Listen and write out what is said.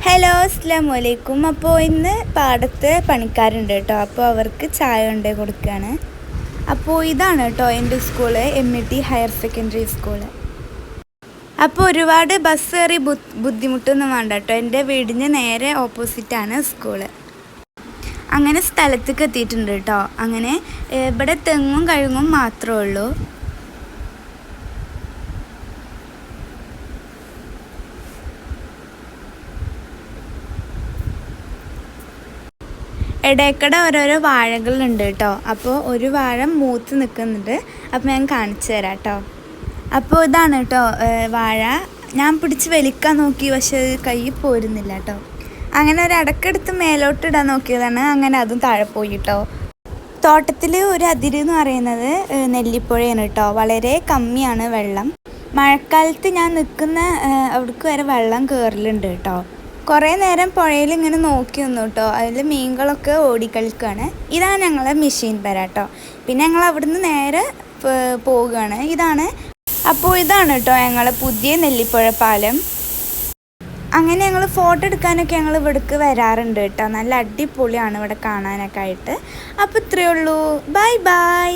Hello അസ്സലാമു അലൈക്കും. അപ്പോൾ ഇന്ന് പാടത്ത് പണിക്കാരുണ്ട് കേട്ടോ. അപ്പോൾ അവർക്ക് ചായ കൊണ്ടേ കൊടുക്കുകയാണ്. അപ്പോൾ ഇതാണ് കേട്ടോ എൻ്റെ school, MET higher secondary school. അപ്പോൾ ഒരുപാട് ബസ് കയറി ബുദ്ധിമുട്ടൊന്നും വേണ്ട കേട്ടോ. എൻ്റെ വീടിന് നേരെ ഓപ്പോസിറ്റാണ് സ്കൂള്. അങ്ങനെ സ്ഥലത്തേക്ക് എത്തിയിട്ടുണ്ട് കേട്ടോ. അങ്ങനെ ഇവിടെ തെങ്ങും കഴുങ്ങും മാത്രമേ ഉള്ളൂ. ഇടയ്ക്കിടെ ഓരോരോ വാഴകളുണ്ട് കേട്ടോ. അപ്പോൾ ഒരു വാഴ മൂത്ത് നിൽക്കുന്നുണ്ട്. അപ്പോൾ ഞാൻ കാണിച്ചു തരാം കേട്ടോ. അപ്പോൾ ഇതാണ് കേട്ടോ വാഴ. ഞാൻ പിടിച്ച് വലിക്കാൻ നോക്കി, പക്ഷെ കൈ പോരുന്നില്ല കേട്ടോ. അങ്ങനെ ഒരു അടക്കെടുത്ത് മേലോട്ടിടാൻ നോക്കിയതാണ്. അങ്ങനെ അതും താഴെ പോയി കേട്ടോ. തോട്ടത്തിൽ ഒരു അതിര് എന്ന് പറയുന്നത് നെല്ലിപ്പുഴയാണ് കേട്ടോ. വളരെ കമ്മിയാണ് വെള്ളം. മഴക്കാലത്ത് ഞാൻ നിൽക്കുന്ന അവിടേക്ക് വരെ വെള്ളം കയറലുണ്ട് കേട്ടോ. കുറേ നേരം പുഴയിൽ ഇങ്ങനെ നോക്കി നിന്നു കേട്ടോ. അതിൽ മീനുകളൊക്കെ ഓടിക്കളിക്കുകയാണ്. ഇതാണ് ഞങ്ങളെ മെഷീൻ പെര കേട്ടോ. പിന്നെ ഞങ്ങൾ അവിടുന്ന് നേരെ പോവുകയാണ്. അപ്പോൾ ഇതാണ് കേട്ടോ ഞങ്ങളെ പുതിയ നെല്ലിപ്പുഴ പാലം. അങ്ങനെ ഞങ്ങൾ ഫോട്ടോ എടുക്കാനൊക്കെ ഞങ്ങൾ ഇവിടേക്ക് വരാറുണ്ട് കേട്ടോ. നല്ല അടിപൊളിയാണ് ഇവിടെ കാണാനൊക്കെ ആയിട്ട്. അപ്പോൾ ഇത്രയേ ഉള്ളൂ. Bye bye.